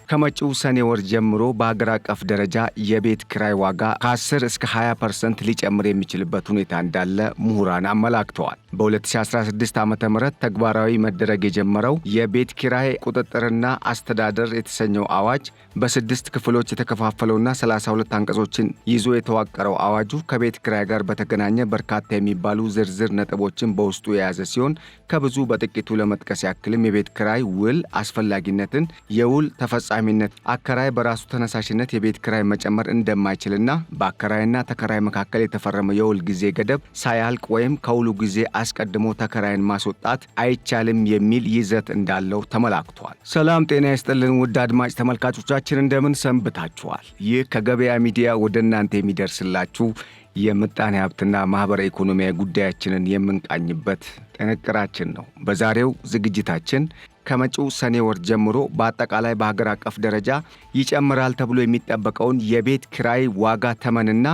ከመጪው ሰኔ ወር ጀምሮ በአገር አቀፍ ደረጃ የቤት ኪራይ ዋጋ ከ10 እስከ 20% ሊጨምር የሚችልበት ሁኔታ እንዳለ ምሁራን አመላክተዋል። በ2016 ዓ.ም ተግባራዊ መደረግ የጀመረው የቤት ኪራይ ቁጥጥርና አስተዳደር የተሰኘው አዋጅ በ6 ክፍሎች የተከፋፈለውና 32 አንቀጾችን ይዞ የተዋቀረው አዋጁ ከቤት ኪራይ ጋር በተገናኘ በርካታ የሚባሉ ዝርዝር ነጥቦችን በውስጡ የያዘ ሲሆን ከብዙ በጥቂቱ ለመጥቀስ ያክልም የቤት ኪራይ ውል አስፈላጊነትን፣ የውል ተፈጻሚነት፣ አከራይ በራሱ ተነሳሽነት የቤት ኪራይ መጨመር እንደማይችልና በአከራይና ተከራይ መካከል የተፈረመ የውል ጊዜ ገደብ ሳያልቅ ወይም ከውሉ ጊዜ አስቀድሞ ተከራይን ማስወጣት አይቻልም የሚል ይዘት እንዳለው ተመላክቷል። ሰላም ጤና ይስጥልን ውድ አድማጭ ተመልካቾቻችን እንደምን ሰንብታችኋል? ይህ ከገበያ ሚዲያ ወደ እናንተ የሚደርስላችሁ የምጣኔ ሀብትና ማህበራዊ ኢኮኖሚያዊ ጉዳያችንን የምንቃኝበት ጥንቅራችን ነው። በዛሬው ዝግጅታችን ከመጪው ሰኔ ወር ጀምሮ በአጠቃላይ በሀገር አቀፍ ደረጃ ይጨምራል ተብሎ የሚጠበቀውን የቤት ኪራይ ዋጋ ተመንና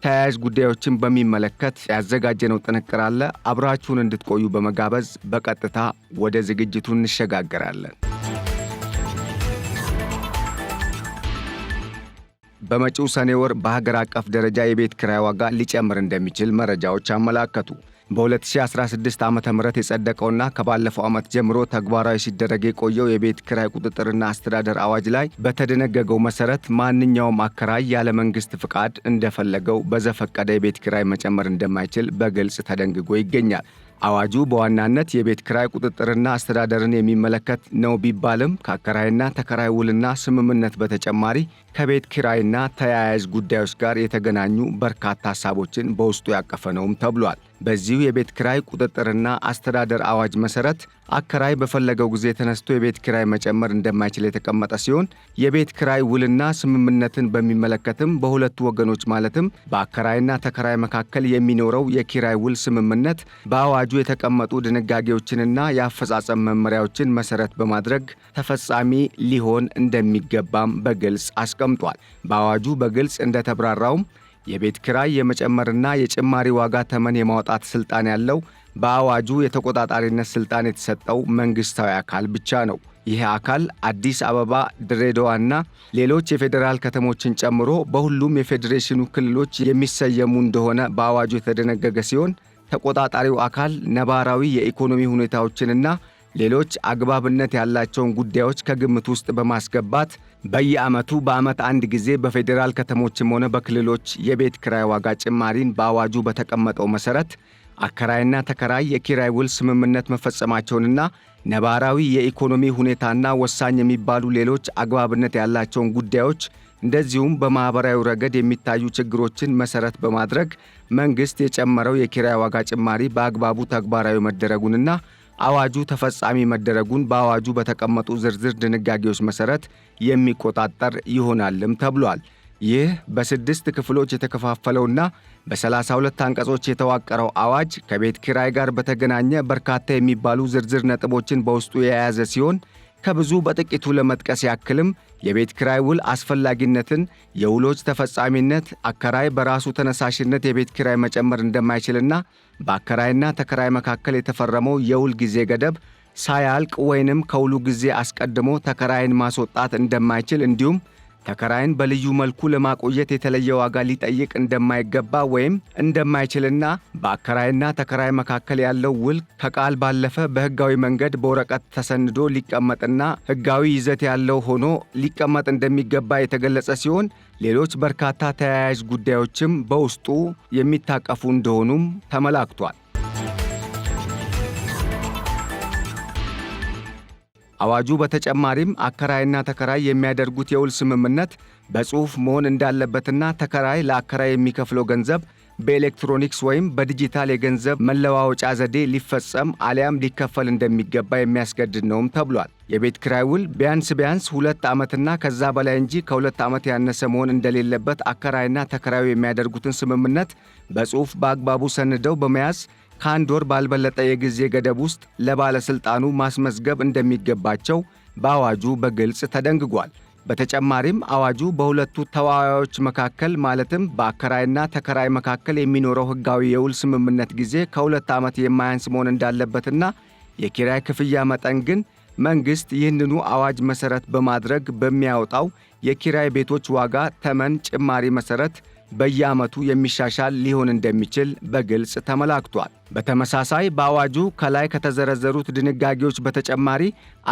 ተያያዥ ጉዳዮችን በሚመለከት ያዘጋጀነው ጥንቅር አለ። አብራችሁን እንድትቆዩ በመጋበዝ በቀጥታ ወደ ዝግጅቱ እንሸጋገራለን። በመጪው ሰኔ ወር በሀገር አቀፍ ደረጃ የቤት ኪራይ ዋጋ ሊጨምር እንደሚችል መረጃዎች አመላከቱ። በ2016 ዓ.ም የጸደቀውና ከባለፈው ዓመት ጀምሮ ተግባራዊ ሲደረግ የቆየው የቤት ኪራይ ቁጥጥርና አስተዳደር አዋጅ ላይ በተደነገገው መሰረት ማንኛውም አከራይ ያለ መንግስት ፍቃድ እንደፈለገው በዘፈቀደ የቤት ኪራይ መጨመር እንደማይችል በግልጽ ተደንግጎ ይገኛል። አዋጁ በዋናነት የቤት ኪራይ ቁጥጥርና አስተዳደርን የሚመለከት ነው ቢባልም ከአከራይና ተከራይ ውልና ስምምነት በተጨማሪ ከቤት ኪራይና ተያያዥ ጉዳዮች ጋር የተገናኙ በርካታ ሐሳቦችን በውስጡ ያቀፈ ነውም ተብሏል። በዚሁ የቤት ኪራይ ቁጥጥርና አስተዳደር አዋጅ መሰረት አከራይ በፈለገው ጊዜ ተነስቶ የቤት ኪራይ መጨመር እንደማይችል የተቀመጠ ሲሆን የቤት ኪራይ ውልና ስምምነትን በሚመለከትም በሁለቱ ወገኖች ማለትም በአከራይና ተከራይ መካከል የሚኖረው የኪራይ ውል ስምምነት በአዋጁ የተቀመጡ ድንጋጌዎችንና የአፈጻጸም መመሪያዎችን መሰረት በማድረግ ተፈጻሚ ሊሆን እንደሚገባም በግልጽ አስቀምጧል። በአዋጁ በግልጽ እንደተብራራውም የቤት ኪራይ የመጨመርና የጭማሪ ዋጋ ተመን የማውጣት ስልጣን ያለው በአዋጁ የተቆጣጣሪነት ስልጣን የተሰጠው መንግስታዊ አካል ብቻ ነው። ይህ አካል አዲስ አበባ፣ ድሬዳዋና ሌሎች የፌዴራል ከተሞችን ጨምሮ በሁሉም የፌዴሬሽኑ ክልሎች የሚሰየሙ እንደሆነ በአዋጁ የተደነገገ ሲሆን ተቆጣጣሪው አካል ነባራዊ የኢኮኖሚ ሁኔታዎችንና ሌሎች አግባብነት ያላቸውን ጉዳዮች ከግምት ውስጥ በማስገባት በየዓመቱ በዓመት አንድ ጊዜ በፌዴራል ከተሞችም ሆነ በክልሎች የቤት ኪራይ ዋጋ ጭማሪን በአዋጁ በተቀመጠው መሰረት አከራይና ተከራይ የኪራይ ውል ስምምነት መፈጸማቸውንና ነባራዊ የኢኮኖሚ ሁኔታና ወሳኝ የሚባሉ ሌሎች አግባብነት ያላቸውን ጉዳዮች እንደዚሁም በማህበራዊ ረገድ የሚታዩ ችግሮችን መሰረት በማድረግ መንግስት የጨመረው የኪራይ ዋጋ ጭማሪ በአግባቡ ተግባራዊ መደረጉንና አዋጁ ተፈጻሚ መደረጉን በአዋጁ በተቀመጡ ዝርዝር ድንጋጌዎች መሰረት የሚቆጣጠር ይሆናልም ተብሏል። ይህ በ6 ክፍሎች የተከፋፈለውና በ32 አንቀጾች የተዋቀረው አዋጅ ከቤት ኪራይ ጋር በተገናኘ በርካታ የሚባሉ ዝርዝር ነጥቦችን በውስጡ የያዘ ሲሆን ከብዙ በጥቂቱ ለመጥቀስ ያክልም የቤት ኪራይ ውል አስፈላጊነትን፣ የውሎች ተፈጻሚነት፣ አከራይ በራሱ ተነሳሽነት የቤት ኪራይ መጨመር እንደማይችልና በአከራይና ተከራይ መካከል የተፈረመው የውል ጊዜ ገደብ ሳያልቅ ወይንም ከውሉ ጊዜ አስቀድሞ ተከራይን ማስወጣት እንደማይችል እንዲሁም ተከራይን በልዩ መልኩ ለማቆየት የተለየ ዋጋ ሊጠይቅ እንደማይገባ ወይም እንደማይችልና በአከራይና ተከራይ መካከል ያለው ውል ከቃል ባለፈ በሕጋዊ መንገድ በወረቀት ተሰንዶ ሊቀመጥና ሕጋዊ ይዘት ያለው ሆኖ ሊቀመጥ እንደሚገባ የተገለጸ ሲሆን ሌሎች በርካታ ተያያዥ ጉዳዮችም በውስጡ የሚታቀፉ እንደሆኑም ተመላክቷል። አዋጁ በተጨማሪም አከራይና ተከራይ የሚያደርጉት የውል ስምምነት በጽሑፍ መሆን እንዳለበትና ተከራይ ለአከራይ የሚከፍለው ገንዘብ በኤሌክትሮኒክስ ወይም በዲጂታል የገንዘብ መለዋወጫ ዘዴ ሊፈጸም አሊያም ሊከፈል እንደሚገባ የሚያስገድድ ነውም ተብሏል። የቤት ኪራይ ውል ቢያንስ 2 ዓመትና ከዛ በላይ እንጂ ከ2 ዓመት ያነሰ መሆን እንደሌለበት አከራይና ተከራዩ የሚያደርጉትን ስምምነት በጽሑፍ በአግባቡ ሰንደው በመያዝ ከአንድ ወር ባልበለጠ የጊዜ ገደብ ውስጥ ለባለሥልጣኑ ማስመዝገብ እንደሚገባቸው በአዋጁ በግልጽ ተደንግጓል። በተጨማሪም አዋጁ በሁለቱ ተዋዋዮች መካከል ማለትም በአከራይና ተከራይ መካከል የሚኖረው ሕጋዊ የውል ስምምነት ጊዜ ከ2 ዓመት የማያንስ መሆን እንዳለበትና የኪራይ ክፍያ መጠን ግን መንግስት ይህንኑ አዋጅ መሰረት በማድረግ በሚያወጣው የኪራይ ቤቶች ዋጋ ተመን ጭማሪ መሰረት በየዓመቱ የሚሻሻል ሊሆን እንደሚችል በግልጽ ተመላክቷል። በተመሳሳይ በአዋጁ ከላይ ከተዘረዘሩት ድንጋጌዎች በተጨማሪ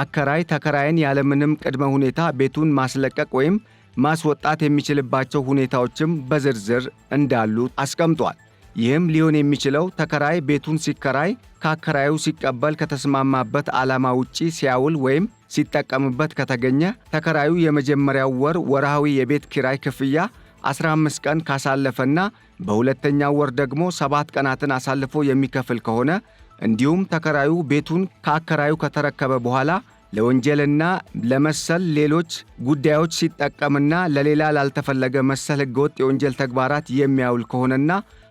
አከራይ ተከራይን ያለምንም ቅድመ ሁኔታ ቤቱን ማስለቀቅ ወይም ማስወጣት የሚችልባቸው ሁኔታዎችም በዝርዝር እንዳሉ አስቀምጧል። ይህም ሊሆን የሚችለው ተከራይ ቤቱን ሲከራይ ከአከራዩ ሲቀበል ከተስማማበት ዓላማ ውጪ ሲያውል ወይም ሲጠቀምበት ከተገኘ ተከራዩ የመጀመሪያው ወር ወርሃዊ የቤት ኪራይ ክፍያ 15 ቀን ካሳለፈና በሁለተኛው ወር ደግሞ 7 ቀናትን አሳልፎ የሚከፍል ከሆነ እንዲሁም ተከራዩ ቤቱን ከአከራዩ ከተረከበ በኋላ ለወንጀልና ለመሰል ሌሎች ጉዳዮች ሲጠቀምና ለሌላ ላልተፈለገ መሰል ሕገወጥ የወንጀል ተግባራት የሚያውል ከሆነና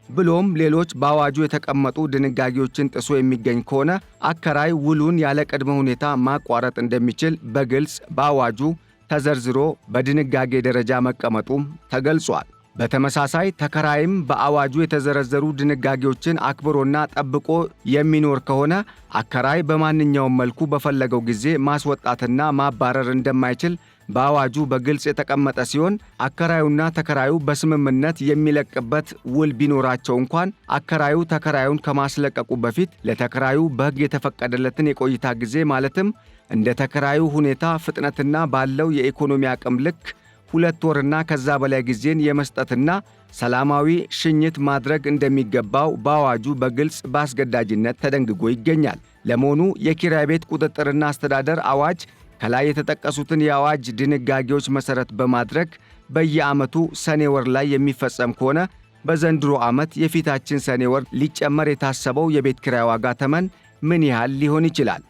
ብሎም ሌሎች በአዋጁ የተቀመጡ ድንጋጌዎችን ጥሶ የሚገኝ ከሆነ አከራይ ውሉን ያለ ቅድመ ሁኔታ ማቋረጥ እንደሚችል በግልጽ በአዋጁ ተዘርዝሮ በድንጋጌ ደረጃ መቀመጡም ተገልጿል። በተመሳሳይ ተከራይም በአዋጁ የተዘረዘሩ ድንጋጌዎችን አክብሮና ጠብቆ የሚኖር ከሆነ አከራይ በማንኛውም መልኩ በፈለገው ጊዜ ማስወጣትና ማባረር እንደማይችል በአዋጁ በግልጽ የተቀመጠ ሲሆን አከራዩና ተከራዩ በስምምነት የሚለቅበት ውል ቢኖራቸው እንኳን አከራዩ ተከራዩን ከማስለቀቁ በፊት ለተከራዩ በሕግ የተፈቀደለትን የቆይታ ጊዜ ማለትም እንደ ተከራዩ ሁኔታ ፍጥነትና ባለው የኢኮኖሚ አቅም ልክ 2 ወርና ከዛ በላይ ጊዜን የመስጠትና ሰላማዊ ሽኝት ማድረግ እንደሚገባው በአዋጁ በግልጽ በአስገዳጅነት ተደንግጎ ይገኛል። ለመሆኑ የኪራይ ቤት ቁጥጥርና አስተዳደር አዋጅ ከላይ የተጠቀሱትን የአዋጅ ድንጋጌዎች መሰረት በማድረግ በየዓመቱ ሰኔ ወር ላይ የሚፈጸም ከሆነ በዘንድሮ ዓመት የፊታችን ሰኔ ወር ሊጨመር የታሰበው የቤት ኪራይ ዋጋ ተመን ምን ያህል ሊሆን ይችላል?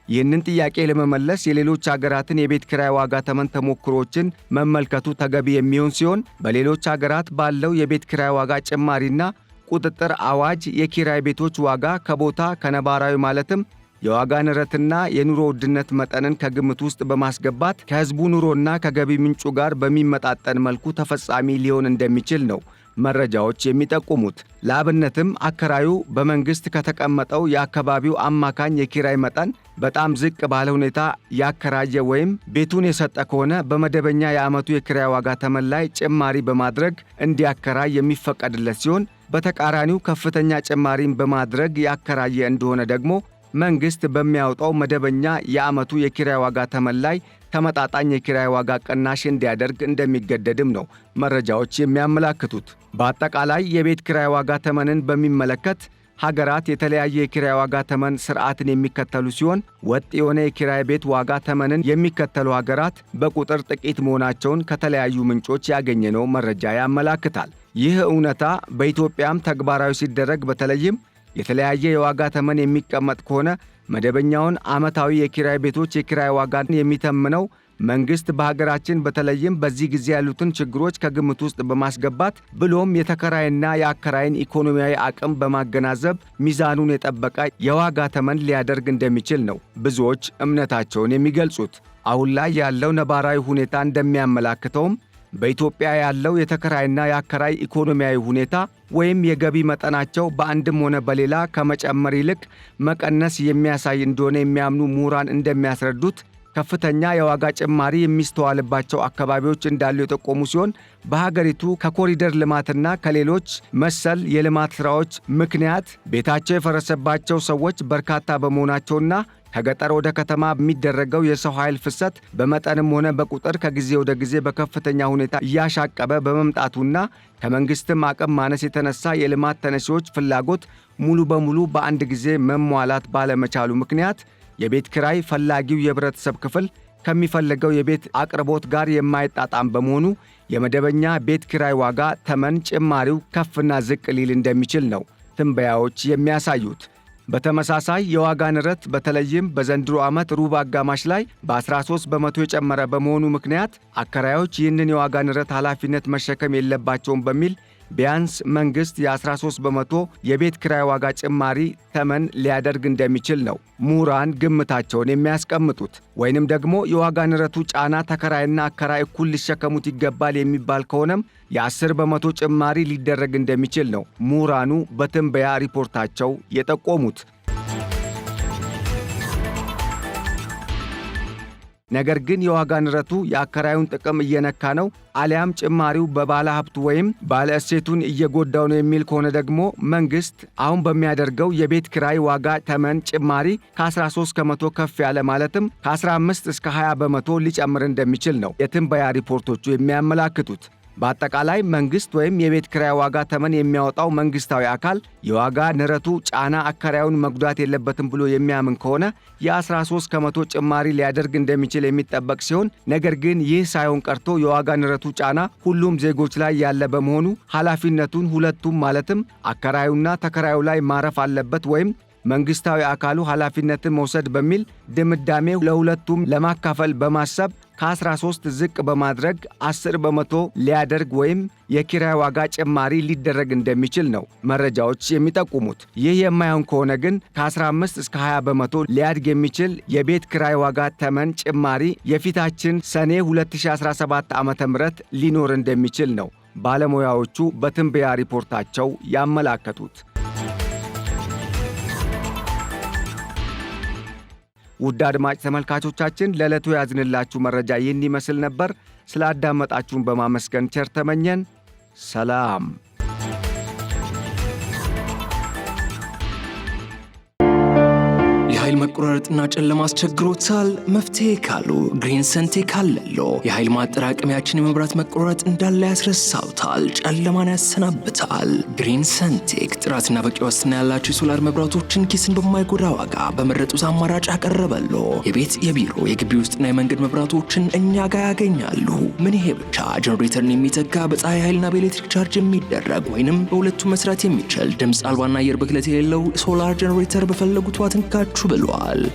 ይህንን ጥያቄ ለመመለስ የሌሎች አገራትን የቤት ኪራይ ዋጋ ተመን ተሞክሮችን መመልከቱ ተገቢ የሚሆን ሲሆን በሌሎች አገራት ባለው የቤት ኪራይ ዋጋ ጭማሪና ቁጥጥር አዋጅ የኪራይ ቤቶች ዋጋ ከቦታ ከነባራዊ ማለትም የዋጋ ንረትና የኑሮ ውድነት መጠንን ከግምት ውስጥ በማስገባት ከሕዝቡ ኑሮና ከገቢ ምንጩ ጋር በሚመጣጠን መልኩ ተፈጻሚ ሊሆን እንደሚችል ነው መረጃዎች የሚጠቁሙት። ለአብነትም አከራዩ በመንግስት ከተቀመጠው የአካባቢው አማካኝ የኪራይ መጠን በጣም ዝቅ ባለ ሁኔታ ያከራየ ወይም ቤቱን የሰጠ ከሆነ በመደበኛ የዓመቱ የኪራይ ዋጋ ተመን ላይ ጭማሪ በማድረግ እንዲያከራይ የሚፈቀድለት ሲሆን በተቃራኒው ከፍተኛ ጭማሪን በማድረግ ያከራየ እንደሆነ ደግሞ መንግስት በሚያወጣው መደበኛ የዓመቱ የኪራይ ዋጋ ተመን ላይ ተመጣጣኝ የኪራይ ዋጋ ቅናሽ እንዲያደርግ እንደሚገደድም ነው መረጃዎች የሚያመላክቱት። በአጠቃላይ የቤት ኪራይ ዋጋ ተመንን በሚመለከት ሀገራት የተለያየ የኪራይ ዋጋ ተመን ስርዓትን የሚከተሉ ሲሆን ወጥ የሆነ የኪራይ ቤት ዋጋ ተመንን የሚከተሉ ሀገራት በቁጥር ጥቂት መሆናቸውን ከተለያዩ ምንጮች ያገኘነው መረጃ ያመላክታል። ይህ እውነታ በኢትዮጵያም ተግባራዊ ሲደረግ በተለይም የተለያየ የዋጋ ተመን የሚቀመጥ ከሆነ መደበኛውን ዓመታዊ የኪራይ ቤቶች የኪራይ ዋጋን የሚተምነው መንግስት በሀገራችን በተለይም በዚህ ጊዜ ያሉትን ችግሮች ከግምት ውስጥ በማስገባት ብሎም የተከራይና የአከራይን ኢኮኖሚያዊ አቅም በማገናዘብ ሚዛኑን የጠበቀ የዋጋ ተመን ሊያደርግ እንደሚችል ነው ብዙዎች እምነታቸውን የሚገልጹት። አሁን ላይ ያለው ነባራዊ ሁኔታ እንደሚያመላክተውም በኢትዮጵያ ያለው የተከራይና የአከራይ ኢኮኖሚያዊ ሁኔታ ወይም የገቢ መጠናቸው በአንድም ሆነ በሌላ ከመጨመር ይልቅ መቀነስ የሚያሳይ እንደሆነ የሚያምኑ ምሁራን እንደሚያስረዱት ከፍተኛ የዋጋ ጭማሪ የሚስተዋልባቸው አካባቢዎች እንዳሉ የጠቆሙ ሲሆን በሀገሪቱ ከኮሪደር ልማትና ከሌሎች መሰል የልማት ሥራዎች ምክንያት ቤታቸው የፈረሰባቸው ሰዎች በርካታ በመሆናቸውና ከገጠር ወደ ከተማ በሚደረገው የሰው ኃይል ፍሰት በመጠንም ሆነ በቁጥር ከጊዜ ወደ ጊዜ በከፍተኛ ሁኔታ እያሻቀበ በመምጣቱና ከመንግስትም አቅም ማነስ የተነሳ የልማት ተነሺዎች ፍላጎት ሙሉ በሙሉ በአንድ ጊዜ መሟላት ባለመቻሉ ምክንያት የቤት ኪራይ ፈላጊው የህብረተሰብ ክፍል ከሚፈልገው የቤት አቅርቦት ጋር የማይጣጣም በመሆኑ የመደበኛ ቤት ኪራይ ዋጋ ተመን ጭማሪው ከፍና ዝቅ ሊል እንደሚችል ነው ትንበያዎች የሚያሳዩት። በተመሳሳይ የዋጋ ንረት በተለይም በዘንድሮ ዓመት ሩብ አጋማሽ ላይ በ13 በመቶ የጨመረ በመሆኑ ምክንያት አከራዮች ይህንን የዋጋ ንረት ኃላፊነት መሸከም የለባቸውም በሚል ቢያንስ መንግስት የ13 በመቶ የቤት ኪራይ ዋጋ ጭማሪ ተመን ሊያደርግ እንደሚችል ነው ምሁራን ግምታቸውን የሚያስቀምጡት። ወይንም ደግሞ የዋጋ ንረቱ ጫና ተከራይና አከራይ እኩል ሊሸከሙት ይገባል የሚባል ከሆነም የ10 በመቶ ጭማሪ ሊደረግ እንደሚችል ነው ምሁራኑ በትንበያ ሪፖርታቸው የጠቆሙት። ነገር ግን የዋጋ ንረቱ የአከራዩን ጥቅም እየነካ ነው አሊያም ጭማሪው በባለ ሀብቱ ወይም ባለ እሴቱን እየጎዳው ነው የሚል ከሆነ ደግሞ መንግስት አሁን በሚያደርገው የቤት ኪራይ ዋጋ ተመን ጭማሪ ከ13 ከመቶ ከፍ ያለ ማለትም ከ15 እስከ 20 በመቶ ሊጨምር እንደሚችል ነው የትንበያ ሪፖርቶቹ የሚያመላክቱት። በአጠቃላይ መንግስት ወይም የቤት ኪራይ ዋጋ ተመን የሚያወጣው መንግስታዊ አካል የዋጋ ንረቱ ጫና አከራዩን መጉዳት የለበትም ብሎ የሚያምን ከሆነ የ13 ከመቶ ጭማሪ ሊያደርግ እንደሚችል የሚጠበቅ ሲሆን፣ ነገር ግን ይህ ሳይሆን ቀርቶ የዋጋ ንረቱ ጫና ሁሉም ዜጎች ላይ ያለ በመሆኑ ኃላፊነቱን ሁለቱም ማለትም አከራዩና ተከራዩ ላይ ማረፍ አለበት ወይም መንግስታዊ አካሉ ኃላፊነትን መውሰድ በሚል ድምዳሜው ለሁለቱም ለማካፈል በማሰብ ከ13 ዝቅ በማድረግ 10 በመቶ ሊያደርግ ወይም የኪራይ ዋጋ ጭማሪ ሊደረግ እንደሚችል ነው መረጃዎች የሚጠቁሙት። ይህ የማይሆን ከሆነ ግን ከ15 እስከ 20 በመቶ ሊያድግ የሚችል የቤት ኪራይ ዋጋ ተመን ጭማሪ የፊታችን ሰኔ 2017 ዓ.ም ሊኖር እንደሚችል ነው ባለሙያዎቹ በትንበያ ሪፖርታቸው ያመላከቱት። ውድ አድማጭ ተመልካቾቻችን ለዕለቱ ያዝንላችሁ መረጃ ይህን ይመስል ነበር። ስላዳመጣችሁን በማመስገን ቸር ተመኘን። ሰላም። የኃይል መቆራረጥና ጨለማ አስቸግሮታል? መፍትሄ ካሉ ግሪን ሰንቴክ አለሎ። የኃይል ማጠራቀሚያችን የመብራት መቆራረጥ እንዳለ ያስረሳውታል፣ ጨለማን ያሰናብታል። ግሪን ሰንቴክ ጥራትና በቂ ዋስትና ያላቸው የሶላር መብራቶችን ኪስን በማይጎዳ ዋጋ በመረጡት አማራጭ ያቀረበሎ። የቤት የቢሮ የግቢ ውስጥና የመንገድ መብራቶችን እኛ ጋር ያገኛሉ። ምን ይሄ ብቻ! ጀነሬተርን የሚተካ በፀሐይ ኃይልና በኤሌክትሪክ ቻርጅ የሚደረግ ወይንም በሁለቱ መስራት የሚችል ድምፅ አልባና አየር ብክለት የሌለው ሶላር ጀነሬተር በፈለጉት ዋት እንካችሁ ብለዋል።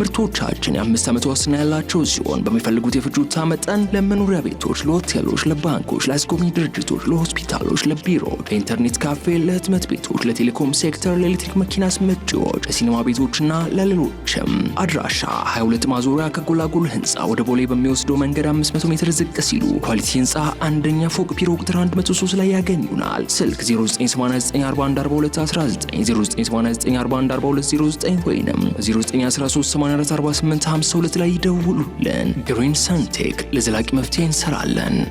ምርቶቻችን የ5 ዓመት ዋስትና ያላቸው ሲሆን በሚፈልጉት የፍጆታ መጠን ለመኖሪያ ቤቶች፣ ለሆቴሎች፣ ለባንኮች፣ ለአስጎብኚ ድርጅቶች፣ ለሆስፒታሎች፣ ለቢሮ፣ ለኢንተርኔት ካፌ፣ ለህትመት ቤቶች፣ ለቴሌኮም ሴክተር፣ ለኤሌክትሪክ መኪና አስመጪዎች፣ ለሲኒማ ቤቶችና ለሌሎችም። አድራሻ 22 ማዞሪያ ከጎላጎል ህንፃ ወደ ቦሌ በሚወስደው መንገድ 500 ሜትር ዝቅ ሲሉ ኳሊቲ ህንፃ አንደኛ ፎቅ ቢሮ ቁጥር 103 ላይ ያገኙናል። ስልክ 0989414219 0989414209 ወይንም 13844852 ላይ ይደውሉልን። ግሪን ሰንቴክ ለዘላቂ መፍትሄ እንሰራለን።